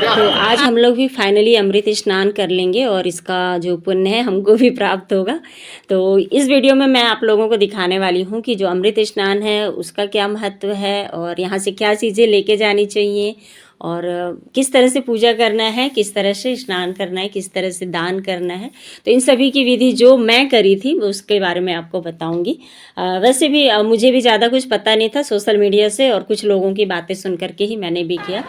तो आज हम लोग भी फाइनली अमृत स्नान कर लेंगे और इसका जो पुण्य है हमको भी प्राप्त होगा। तो इस वीडियो में मैं आप लोगों को दिखाने वाली हूँ कि जो अमृत स्नान है उसका क्या महत्व है और यहाँ से क्या चीज़ें लेके जानी चाहिए और किस तरह से पूजा करना है, किस तरह से स्नान करना है, किस तरह से दान करना है। तो इन सभी की विधि जो मैं करी थी उसके बारे में आपको बताऊंगी। वैसे भी मुझे भी ज़्यादा कुछ पता नहीं था, सोशल मीडिया से और कुछ लोगों की बातें सुन करके ही मैंने भी किया।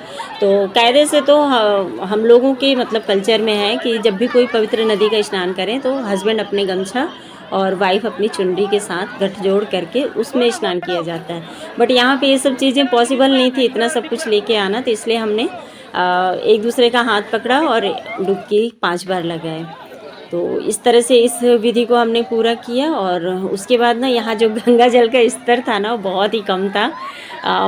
तो कायदे से तो हम लोगों के मतलब कल्चर में है कि जब भी कोई पवित्र नदी का स्नान करें तो हस्बैंड अपने गमछा और वाइफ अपनी चुनरी के साथ गठजोड़ करके उसमें स्नान किया जाता है। बट यहाँ पे ये सब चीज़ें पॉसिबल नहीं थी, इतना सब कुछ लेके आना, तो इसलिए हमने एक दूसरे का हाथ पकड़ा और डुबकी 5 बार लगाए। तो इस तरह से इस विधि को हमने पूरा किया और उसके बाद ना यहाँ जो गंगा जल का स्तर था ना वो बहुत ही कम था।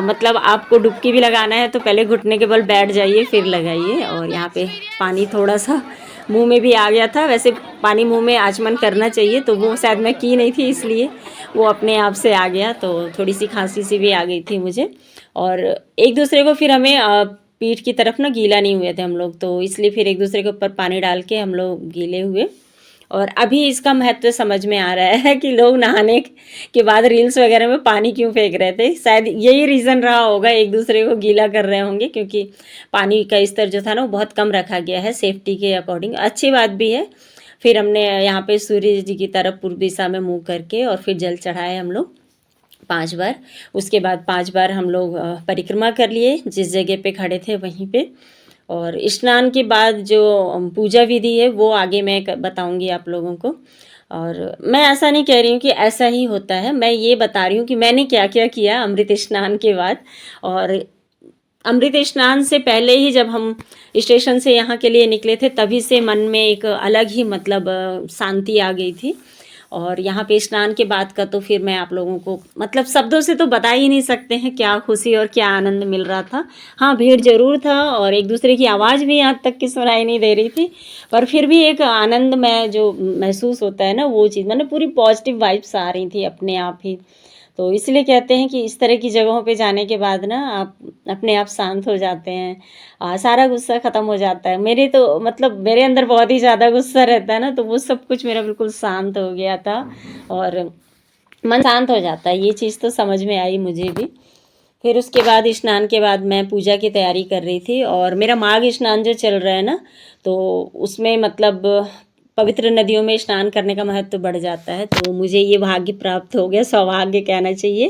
मतलब आपको डुबकी भी लगाना है तो पहले घुटने के बल बैठ जाइए फिर लगाइए। और यहाँ पे पानी थोड़ा सा मुंह में भी आ गया था। वैसे पानी मुंह में आचमन करना चाहिए, तो वो शायद मैं की नहीं थी इसलिए वो अपने आप से आ गया। तो थोड़ी सी खांसी सी भी आ गई थी मुझे। और एक दूसरे को फिर हमें पीठ की तरफ ना गीला नहीं हुए थे हम लोग, तो इसलिए फिर एक दूसरे के ऊपर पानी डाल के हम लोग गीले हुए। और अभी इसका महत्व समझ में आ रहा है कि लोग नहाने के बाद रील्स वगैरह में पानी क्यों फेंक रहे थे। शायद यही रीज़न रहा होगा, एक दूसरे को गीला कर रहे होंगे, क्योंकि पानी का स्तर जो था ना वो बहुत कम रखा गया है सेफ्टी के अकॉर्डिंग। अच्छी बात भी है। फिर हमने यहाँ पे सूर्य जी की तरफ पूर्व दिशा में मुँह करके और फिर जल चढ़ाए हम लोग 5 बार। उसके बाद 5 बार हम लोग परिक्रमा कर लिए जिस जगह पे खड़े थे वहीं पे। और स्नान के बाद जो पूजा विधि है वो आगे मैं बताऊंगी आप लोगों को। और मैं ऐसा नहीं कह रही हूँ कि ऐसा ही होता है, मैं ये बता रही हूँ कि मैंने क्या क्या किया अमृत स्नान के बाद। और अमृत स्नान से पहले ही जब हम स्टेशन से यहाँ के लिए निकले थे तभी से मन में एक अलग ही मतलब शांति आ गई थी। और यहाँ पे स्नान के बाद का तो फिर मैं आप लोगों को मतलब शब्दों से तो बता ही नहीं सकते हैं क्या खुशी और क्या आनंद मिल रहा था। हाँ, भीड़ जरूर था और एक दूसरे की आवाज़ भी यहाँ तक की सुनाई नहीं दे रही थी, पर फिर भी एक आनंद में जो महसूस होता है ना वो चीज़, मतलब पूरी पॉजिटिव वाइब्स आ रही थी अपने आप ही। तो इसलिए कहते हैं कि इस तरह की जगहों पे जाने के बाद ना आप अपने आप शांत हो जाते हैं। सारा गुस्सा ख़त्म हो जाता है। मेरे तो मतलब मेरे अंदर बहुत ही ज़्यादा गुस्सा रहता है ना, तो वो सब कुछ मेरा बिल्कुल शांत हो गया था और मन शांत हो जाता है। ये चीज़ तो समझ में आई मुझे भी। फिर उसके बाद स्नान के बाद मैं पूजा की तैयारी कर रही थी और मेरा माघ स्नान जो चल रहा है ना, तो उसमें मतलब पवित्र नदियों में स्नान करने का महत्व बढ़ जाता है। तो मुझे ये भाग्य प्राप्त हो गया, सौभाग्य कहना चाहिए,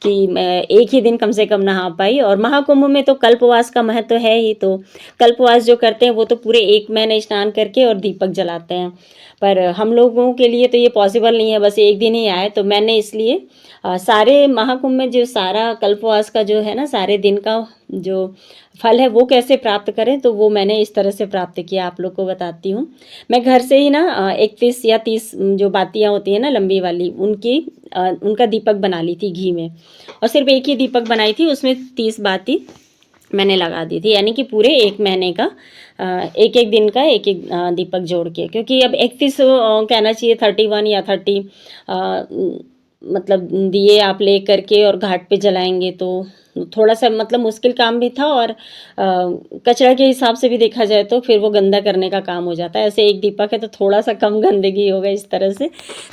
कि मैं एक ही दिन कम से कम नहा पाई। और महाकुंभ में तो कल्पवास का महत्व है ही, तो कल्पवास जो करते हैं वो तो पूरे 1 महीने स्नान करके और दीपक जलाते हैं। पर हम लोगों के लिए तो ये पॉसिबल नहीं है, बस एक दिन ही आए। तो मैंने इसलिए सारे महाकुंभ में जो सारा कल्पवास का जो है ना सारे दिन का जो फल है वो कैसे प्राप्त करें, तो वो मैंने इस तरह से प्राप्त किया, आप लोग को बताती हूँ। मैं घर से ही ना 31 या 30 जो बातियाँ होती हैं ना लंबी वाली, उनका दीपक बना ली थी घी में। और सिर्फ एक ही दीपक बनाई थी, उसमें 30 बाती मैंने लगा दी थी, यानी कि पूरे 1 महीने का एक एक दिन का एक एक दीपक जोड़ के। क्योंकि अब 31 कहना चाहिए 31 या 30 मतलब दिए आप ले करके और घाट पे जलाएंगे तो थोड़ा सा मतलब मुश्किल काम भी था। और कचरा के हिसाब से भी देखा जाए तो फिर वो गंदा करने का काम हो जाता है। ऐसे एक दीपक है तो थोड़ा सा कम गंदगी होगा इस तरह से।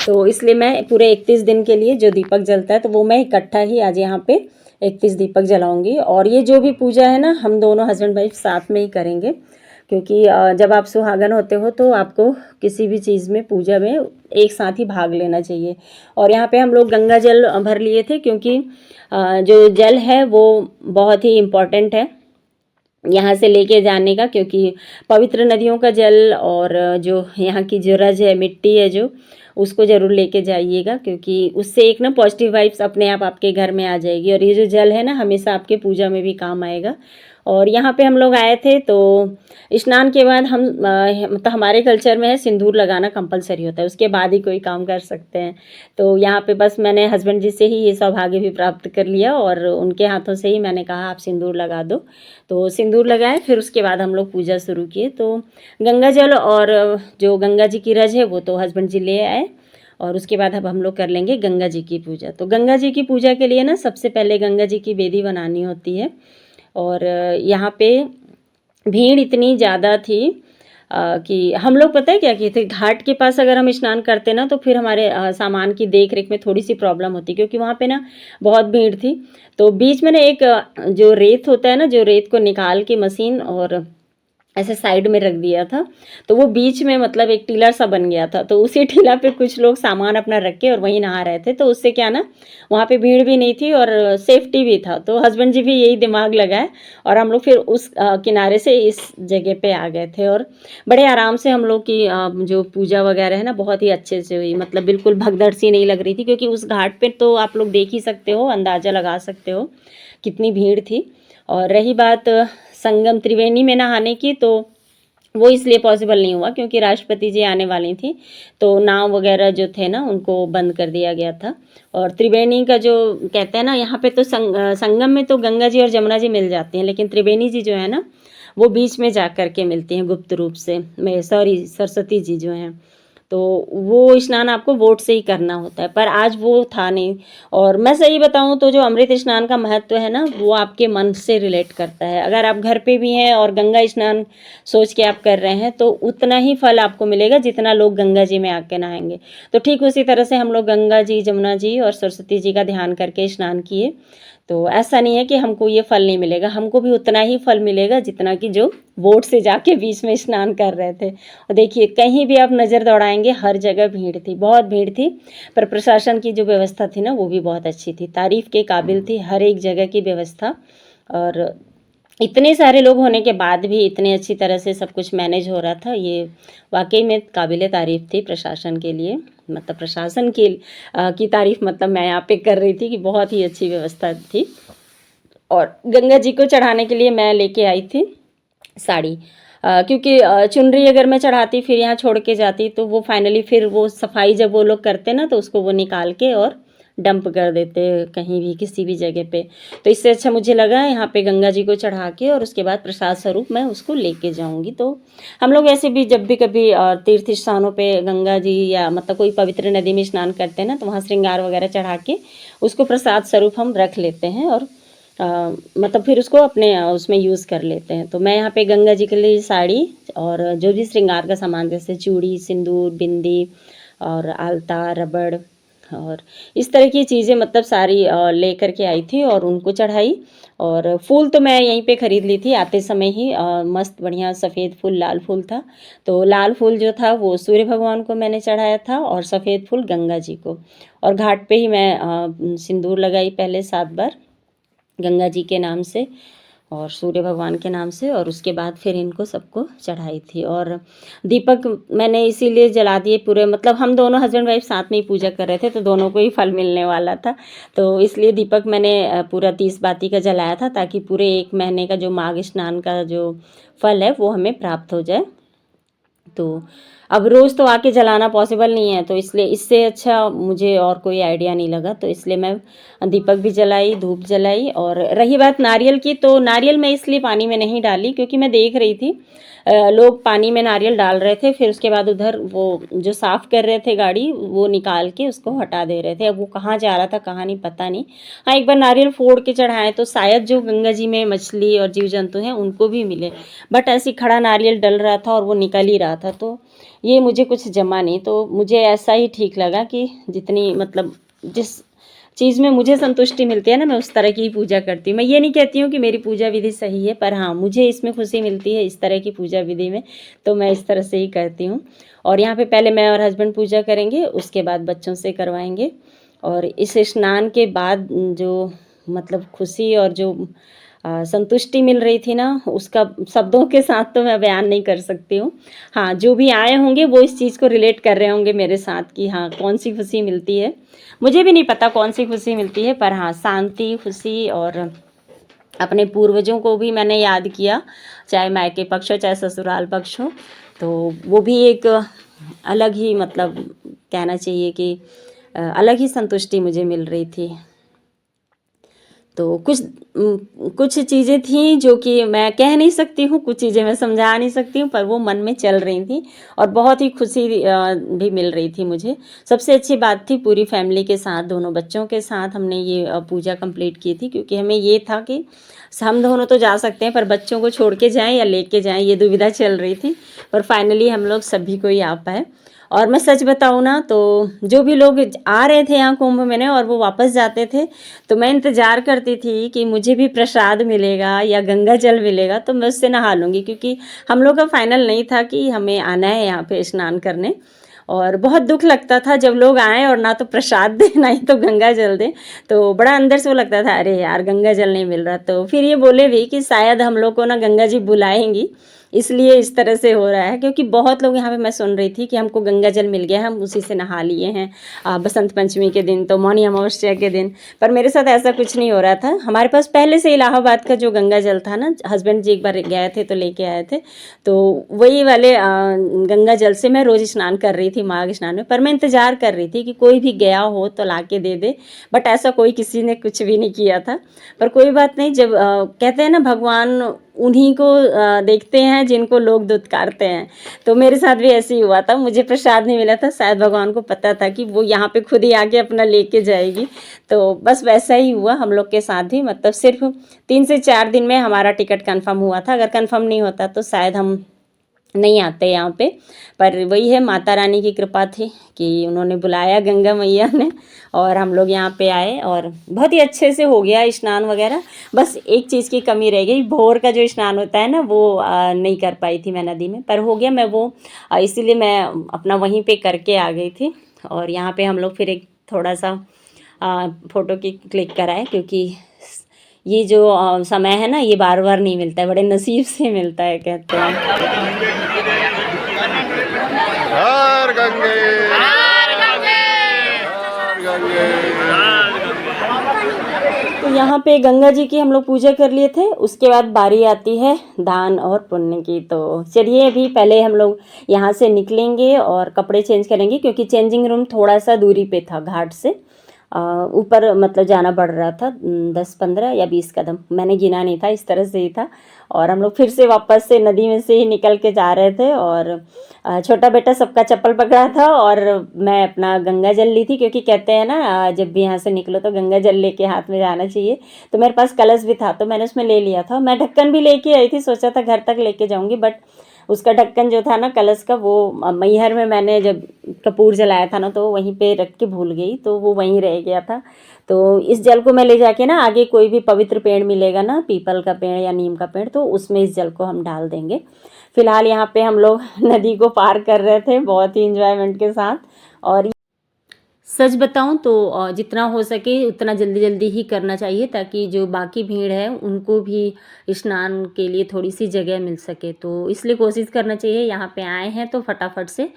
तो इसलिए मैं पूरे 31 दिन के लिए जो दीपक जलता है तो वो मैं इकट्ठा ही आज यहाँ पे 31 दीपक जलाऊंगी। और ये जो भी पूजा है ना हम दोनों हस्बैंड वाइफ साथ में ही करेंगे, क्योंकि जब आप सुहागन होते हो तो आपको किसी भी चीज़ में पूजा में एक साथ ही भाग लेना चाहिए। और यहाँ पे हम लोग गंगा जल भर लिए थे, क्योंकि जो जल है वो बहुत ही इम्पॉर्टेंट है यहाँ से लेके जाने का। क्योंकि पवित्र नदियों का जल और जो यहाँ की जो रज है, मिट्टी है जो, उसको ज़रूर लेके जाइएगा, क्योंकि उससे एक ना पॉजिटिव वाइब्स अपने आप आपके घर में आ जाएगी। और ये जो जल है ना हमेशा आपके पूजा में भी काम आएगा। और यहाँ पे हम लोग आए थे तो स्नान के बाद हम मतलब हमारे कल्चर में है सिंदूर लगाना कंपलसरी होता है, उसके बाद ही कोई काम कर सकते हैं। तो यहाँ पे बस मैंने हस्बैंड जी से ही ये सौभाग्य भी प्राप्त कर लिया और उनके हाथों से ही मैंने कहा आप सिंदूर लगा दो। तो सिंदूर लगाए, फिर उसके बाद हम लोग पूजा शुरू किए। तो गंगा जल और जो गंगा जी की रज है वो तो हस्बैंड जी ले आए। और उसके बाद अब हम लोग कर लेंगे गंगा जी की पूजा। तो गंगा जी की पूजा के लिए ना सबसे पहले गंगा जी की बेदी बनानी होती है। और यहाँ पे भीड़ इतनी ज़्यादा थी कि हम लोग पता है क्या किए थे, घाट के पास अगर हम स्नान करते ना तो फिर हमारे सामान की देख रेख में थोड़ी सी प्रॉब्लम होती, क्योंकि वहाँ पे ना बहुत भीड़ थी। तो बीच में ना एक जो रेत होता है ना, जो रेत को निकाल के मशीन और ऐसे साइड में रख दिया था, तो वो बीच में मतलब एक टीला सा बन गया था। तो उसी टीला पे कुछ लोग सामान अपना रख के और वहीं नहा रहे थे। तो उससे क्या ना, वहाँ पे भीड़ भी नहीं थी और सेफ्टी भी था। तो हस्बैंड जी भी यही दिमाग लगाए और हम लोग फिर उस किनारे से इस जगह पे आ गए थे। और बड़े आराम से हम लोग की जो पूजा वगैरह है ना, बहुत ही अच्छे से हुई। मतलब बिल्कुल भगदड़ सी नहीं लग रही थी, क्योंकि उस घाट पे तो आप लोग देख ही सकते हो, अंदाज़ा लगा सकते हो कितनी भीड़ थी। और रही बात संगम त्रिवेणी में नहाने की, तो वो इसलिए पॉसिबल नहीं हुआ क्योंकि राष्ट्रपति जी आने वाली थी, तो नाव वगैरह जो थे ना उनको बंद कर दिया गया था। और त्रिवेणी का जो कहते हैं ना, यहाँ पे तो संगम में तो गंगा जी और जमुना जी मिल जाती हैं, लेकिन त्रिवेणी जी जो है ना वो बीच में जा कर के मिलती हैं गुप्त रूप से। मैं सॉरी, सरस्वती जी जो हैं, तो वो स्नान आपको बोट से ही करना होता है, पर आज वो था नहीं। और मैं सही बताऊं तो जो अमृत स्नान का महत्व है ना, वो आपके मन से रिलेट करता है। अगर आप घर पे भी हैं और गंगा स्नान सोच के आप कर रहे हैं, तो उतना ही फल आपको मिलेगा जितना लोग गंगा जी में आके नहाएंगे। तो ठीक उसी तरह से हम लोग गंगा जी, जमुना जी और सरस्वती जी का ध्यान करके स्नान किए। तो ऐसा नहीं है कि हमको ये फल नहीं मिलेगा, हमको भी उतना ही फल मिलेगा जितना कि जो बोट से जाके बीच में स्नान कर रहे थे। और देखिए, कहीं भी आप नज़र दौड़ाएंगे हर जगह भीड़ थी, बहुत भीड़ थी। पर प्रशासन की जो व्यवस्था थी ना, वो भी बहुत अच्छी थी, तारीफ़ के काबिल थी हर एक जगह की व्यवस्था। और इतने सारे लोग होने के बाद भी इतने अच्छी तरह से सब कुछ मैनेज हो रहा था, ये वाकई में काबिल तारीफ़ थी प्रशासन के लिए। मतलब प्रशासन की तारीफ़ मतलब मैं यहाँ पे कर रही थी कि बहुत ही अच्छी व्यवस्था थी। और गंगा जी को चढ़ाने के लिए मैं लेके आई थी साड़ी, क्योंकि चुनरी अगर मैं चढ़ाती फिर यहाँ छोड़ के जाती, तो वो फाइनली फिर वो सफाई जब वो लोग करते ना, तो उसको वो निकाल के और डंप कर देते कहीं भी, किसी भी जगह पे। तो इससे अच्छा मुझे लगा यहाँ पे गंगा जी को चढ़ा के और उसके बाद प्रसाद स्वरूप मैं उसको लेके जाऊँगी। तो हम लोग ऐसे भी जब भी कभी तीर्थ स्थानों पे गंगा जी या मतलब कोई पवित्र नदी में स्नान करते हैं ना, तो वहाँ श्रृंगार वगैरह चढ़ा के उसको प्रसाद स्वरूप हम रख लेते हैं और मतलब फिर उसको अपने उसमें यूज़ कर लेते हैं। तो मैं यहाँ पे गंगा जी के लिए साड़ी और जो भी श्रृंगार का सामान, जैसे चूड़ी, सिंदूर, बिंदी और आलता, रबड़ और इस तरह की चीज़ें मतलब सारी ले कर के आई थी और उनको चढ़ाई। और फूल तो मैं यहीं पे ख़रीद ली थी आते समय ही, मस्त बढ़िया सफ़ेद फूल, लाल फूल था। तो लाल फूल जो था वो सूर्य भगवान को मैंने चढ़ाया था और सफ़ेद फूल गंगा जी को। और घाट पे ही मैं सिंदूर लगाई पहले 7 बार गंगा जी के नाम से और सूर्य भगवान के नाम से, और उसके बाद फिर इनको सबको चढ़ाई थी। और दीपक मैंने इसीलिए जला दिए पूरे, मतलब हम दोनों हस्बैंड वाइफ साथ में ही पूजा कर रहे थे, तो दोनों को ही फल मिलने वाला था। तो इसलिए दीपक मैंने पूरा 30 बाती का जलाया था, ताकि पूरे 1 महीने का जो माघ स्नान का जो फल है वो हमें प्राप्त हो जाए। तो अब रोज़ तो आके जलाना पॉसिबल नहीं है, तो इसलिए इससे अच्छा मुझे और कोई आइडिया नहीं लगा, तो इसलिए मैं दीपक भी जलाई, धूप जलाई। और रही बात नारियल की, तो नारियल मैं इसलिए पानी में नहीं डाली क्योंकि मैं देख रही थी लोग पानी में नारियल डाल रहे थे, फिर उसके बाद उधर वो जो साफ़ कर रहे थे गाड़ी, वो निकाल के उसको हटा दे रहे थे। अब वो कहाँ जा रहा था कहाँ नहीं पता नहीं। हाँ, एक बार नारियल फोड़ के चढ़ाएं तो शायद जो गंगा जी में मछली और जीव जंतु हैं उनको भी मिले, बट ऐसी खड़ा नारियल डल रहा था और वो निकल ही रहा था, तो ये मुझे कुछ जमा नहीं। तो मुझे ऐसा ही ठीक लगा कि जितनी मतलब जिस चीज़ में मुझे संतुष्टि मिलती है ना, मैं उस तरह की ही पूजा करती हूँ। मैं ये नहीं कहती हूँ कि मेरी पूजा विधि सही है, पर हाँ, मुझे इसमें खुशी मिलती है इस तरह की पूजा विधि में, तो मैं इस तरह से ही करती हूँ। और यहाँ पे पहले मैं और हस्बैंड पूजा करेंगे, उसके बाद बच्चों से करवाएंगे। और इस स्नान के बाद जो मतलब खुशी और जो संतुष्टि मिल रही थी ना, उसका शब्दों के साथ तो मैं बयान नहीं कर सकती हूँ। हाँ, जो भी आए होंगे वो इस चीज़ को रिलेट कर रहे होंगे मेरे साथ कि हाँ, कौन सी खुशी मिलती है। मुझे भी नहीं पता कौन सी खुशी मिलती है, पर हाँ, शांति, खुशी। और अपने पूर्वजों को भी मैंने याद किया, चाहे मायके पक्ष हो चाहे ससुराल पक्ष हो, तो वो भी एक अलग ही मतलब कहना चाहिए कि अलग ही संतुष्टि मुझे मिल रही थी। तो कुछ चीज़ें थी जो कि मैं कह नहीं सकती हूँ, कुछ चीज़ें मैं समझा नहीं सकती हूँ, पर वो मन में चल रही थी और बहुत ही खुशी भी मिल रही थी मुझे। सबसे अच्छी बात थी पूरी फैमिली के साथ, दोनों बच्चों के साथ हमने ये पूजा कंप्लीट की थी, क्योंकि हमें ये था कि हम दोनों तो जा सकते हैं पर बच्चों को छोड़ के जाएँ या लेके जाएँ, ये दुविधा चल रही थी। पर फाइनली हम लोग सभी कोई आ पाए। और मैं सच बताऊँ ना तो जो भी लोग आ रहे थे यहाँ कुंभ में और वो वापस जाते थे, तो मैं इंतज़ार करती थी कि मुझे भी प्रसाद मिलेगा या गंगा जल मिलेगा तो मैं उससे नहा लूँगी, क्योंकि हम लोग का फाइनल नहीं था कि हमें आना है यहाँ पे स्नान करने। और बहुत दुख लगता था जब लोग आएँ और ना तो प्रसाद दें ना ही तो गंगा जल दें, तो बड़ा अंदर से वो लगता था अरे यार गंगा जल नहीं मिल रहा। तो फिर ये बोले भी कि शायद हम लोग को ना गंगा जी बुलाएंगी, इसलिए इस तरह से हो रहा है, क्योंकि बहुत लोग यहाँ पे मैं सुन रही थी कि हमको गंगा जल मिल गया, हम उसी से नहा लिए हैं बसंत पंचमी के दिन, तो मौनी अमावस्या के दिन। पर मेरे साथ ऐसा कुछ नहीं हो रहा था। हमारे पास पहले से इलाहाबाद का जो गंगा जल था ना, हस्बैंड जी एक बार गए थे तो लेके आए थे, तो वही वाले गंगा जल से मैं रोज़ स्नान कर रही थी माघ स्नान में। पर मैं इंतज़ार कर रही थी कि कोई भी गया हो तो ला के दे दे, बट ऐसा कोई किसी ने कुछ भी नहीं किया था। पर कोई बात नहीं, जब कहते हैं ना भगवान उन्हीं को देखते हैं जिनको लोग दुत्कारते हैं, तो मेरे साथ भी ऐसे ही हुआ था। मुझे प्रसाद नहीं मिला था, शायद भगवान को पता था कि वो यहाँ पे खुद ही आके अपना लेके जाएगी, तो बस वैसा ही हुआ हम लोग के साथ ही। मतलब सिर्फ 3 से 4 दिन में हमारा टिकट कंफर्म हुआ था, अगर कंफर्म नहीं होता तो शायद हम नहीं आते यहाँ पे। पर वही है, माता रानी की कृपा थी कि उन्होंने बुलाया, गंगा मैया ने, और हम लोग यहाँ पे आए और बहुत ही अच्छे से हो गया स्नान वगैरह। बस एक चीज़ की कमी रह गई, भोर का जो स्नान होता है ना वो नहीं कर पाई थी मैं नदी में, पर हो गया मैं वो इसीलिए मैं अपना वहीं पे करके आ गई थी। और यहाँ पे हम लोग फिर एक थोड़ा सा फ़ोटो की क्लिक कराए, क्योंकि ये जो समय है ना ये बार बार नहीं मिलता है, बड़े नसीब से मिलता है कहते हैं। हर गंगे हर गंगे हर गंगे। तो यहाँ पे गंगा जी की हम लोग पूजा कर लिए थे, उसके बाद बारी आती है दान और पुण्य की। तो चलिए अभी पहले हम लोग यहाँ से निकलेंगे और कपड़े चेंज करेंगे, क्योंकि चेंजिंग रूम थोड़ा सा दूरी पे था घाट से, ऊपर मतलब जाना पड़ रहा था 10-15 या 20 कदम, मैंने गिना नहीं था, इस तरह से ही था। और हम लोग फिर से वापस से नदी में से ही निकल के जा रहे थे, और छोटा बेटा सबका चप्पल पकड़ा था और मैं अपना गंगा जल ली थी, क्योंकि कहते हैं ना जब भी यहाँ से निकलो तो गंगा जल लेके हाथ में जाना चाहिए। तो मेरे पास कलश भी था तो मैंने उसमें ले लिया था। मैं ढक्कन भी लेके आई थी, सोचा था घर तक लेके जाऊँगी, बट उसका ढक्कन जो था ना कलश का, वो मैहर में मैंने जब कपूर जलाया था ना तो वहीं पे रख के भूल गई, तो वो वहीं रह गया था। तो इस जल को मैं ले जाके ना आगे कोई भी पवित्र पेड़ मिलेगा ना, पीपल का पेड़ या नीम का पेड़, तो उसमें इस जल को हम डाल देंगे। फिलहाल यहाँ पे हम लोग नदी को पार कर रहे थे बहुत ही इंजॉयमेंट के साथ। और सच बताऊं तो जितना हो सके उतना जल्दी जल्दी ही करना चाहिए, ताकि जो बाकी भीड़ है उनको भी स्नान के लिए थोड़ी सी जगह मिल सके। तो इसलिए कोशिश करना चाहिए, यहाँ पे आए हैं तो फटाफट से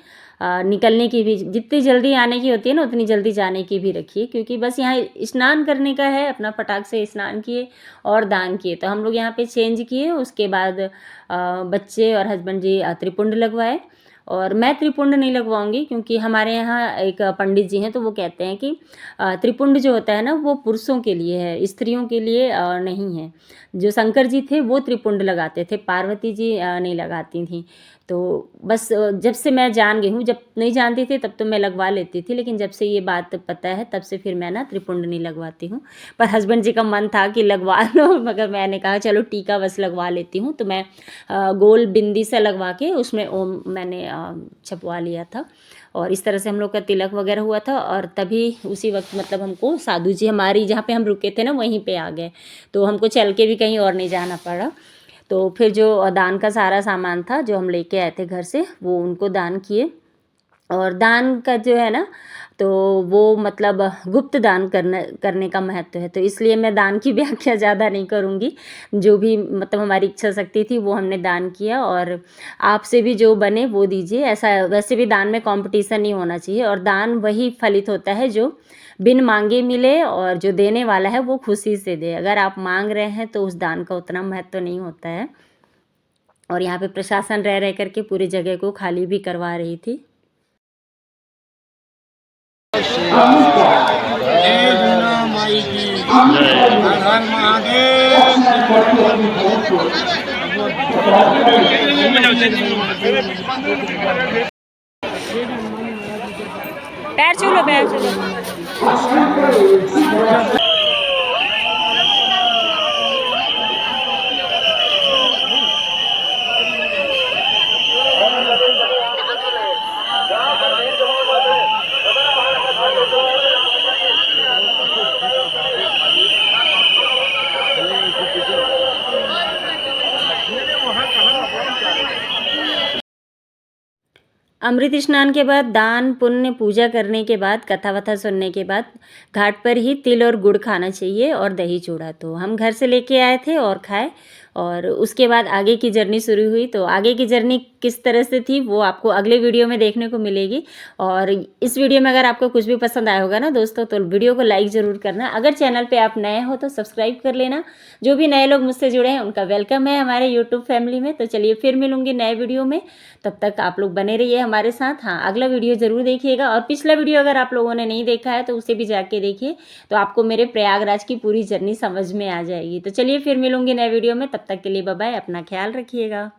निकलने की भी, जितनी जल्दी आने की होती है ना उतनी जल्दी जाने की भी रखिए, क्योंकि बस यहाँ स्नान करने का है, अपना फटाक से स्नान किए और दान किए। तो हम लोग यहाँ पे चेंज किए, उसके बाद बच्चे और हस्बैंड जी त्रिपुंड लगवाए। और मैं त्रिपुंड नहीं लगवाऊंगी, क्योंकि हमारे यहाँ एक पंडित जी हैं तो वो कहते हैं कि त्रिपुंड जो होता है ना वो पुरुषों के लिए है, स्त्रियों के लिए नहीं है। जो शंकर जी थे वो त्रिपुंड लगाते थे, पार्वती जी नहीं लगाती थी। तो बस जब से मैं जान गई हूँ, जब नहीं जानती थी तब तो मैं लगवा लेती थी, लेकिन जब से ये बात पता है तब से फिर मैं ना त्रिपुंड नहीं लगवाती हूँ। पर हस्बैंड जी का मन था कि लगवा लो, मगर मैंने कहा चलो टीका बस लगवा लेती हूँ। तो मैं गोल बिंदी से लगवा के उसमें ओम मैंने छपवा लिया था, और इस तरह से हम लोग का तिलक वगैरह हुआ था। और तभी उसी वक्त मतलब हमको साधु जी हमारी जहाँ पे हम रुके थे ना वहीं पे आ गए, तो हमको चल के भी कहीं और नहीं जाना पड़ा। तो फिर जो दान का सारा सामान था जो हम लेके आए थे घर से, वो उनको दान किए। और दान का जो है ना तो वो मतलब गुप्त दान करने का महत्व है, तो इसलिए मैं दान की व्याख्या ज़्यादा नहीं करूँगी। जो भी मतलब हमारी इच्छा शक्ति थी वो हमने दान किया, और आपसे भी जो बने वो दीजिए। ऐसा वैसे भी दान में कंपटीशन नहीं होना चाहिए, और दान वही फलित होता है जो बिन मांगे मिले, और जो देने वाला है वो खुशी से दे। अगर आप मांग रहे हैं तो उस दान का उतना महत्व नहीं होता है। और यहाँ पे प्रशासन रह रह करके पूरी जगह को खाली भी करवा रही थी। जय माई की हर महादेव। पैर छू लो, पैर छू लो। अमृत स्नान के बाद दान पुण्य पूजा करने के बाद कथा वथा सुनने के बाद घाट पर ही तिल और गुड़ खाना चाहिए और दही चूड़ा। तो हम घर से लेके आए थे और खाए, और उसके बाद आगे की जर्नी शुरू हुई। तो आगे की जर्नी किस तरह से थी वो आपको अगले वीडियो में देखने को मिलेगी। और इस वीडियो में अगर आपको कुछ भी पसंद आया होगा ना दोस्तों, तो वीडियो को लाइक ज़रूर करना। अगर चैनल पे आप नए हो तो सब्सक्राइब कर लेना। जो भी नए लोग मुझसे जुड़े हैं उनका वेलकम है हमारे यूट्यूब फैमिली में। तो चलिए फिर मिलूंगी नए वीडियो में, तब तक आप लोग बने रहिए हमारे साथ। हाँ, अगला वीडियो ज़रूर देखिएगा, और पिछला वीडियो अगर आप लोगों ने नहीं देखा है तो उसे भी जाके देखिए, तो आपको मेरे प्रयागराज की पूरी जर्नी समझ में आ जाएगी। तो चलिए फिर मिलूंगी नए वीडियो में, तब तक के लिए बाय बाय, अपना ख्याल रखिएगा।